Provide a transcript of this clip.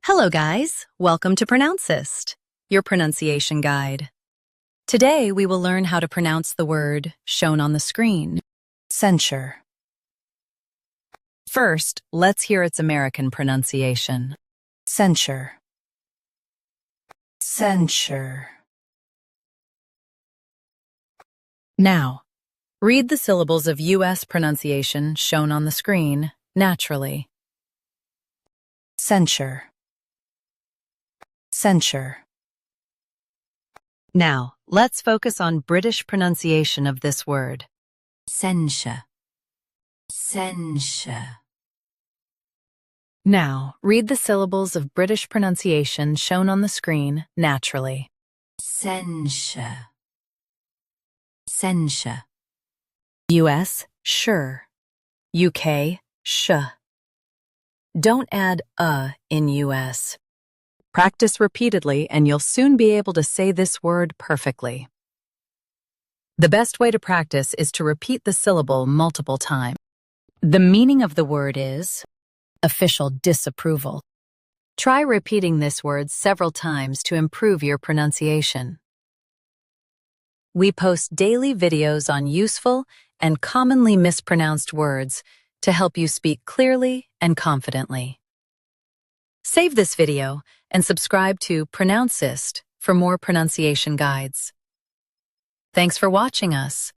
Hello guys, welcome to Pronouncist, your pronunciation guide. Today we will learn how to pronounce the word shown on the screen, censure. First, let's hear its American pronunciation. Censure. Censure. Now, read the syllables of U.S. pronunciation shown on the screen naturally. Censure. Censure. Now, let's focus on British pronunciation of this word. Censure. Censure. Now, read the syllables of British pronunciation shown on the screen naturally. Censure. Censure. US, sure. UK, sh. Don't add in US. Practice repeatedly and you'll soon be able to say this word perfectly. The best way to practice is to repeat the syllable multiple times. The meaning of the word is official disapproval. Try repeating this word several times to improve your pronunciation. We post daily videos on useful and commonly mispronounced words to help you speak clearly and confidently. Save this video and subscribe to Pronouncist for more pronunciation guides. Thanks for watching us.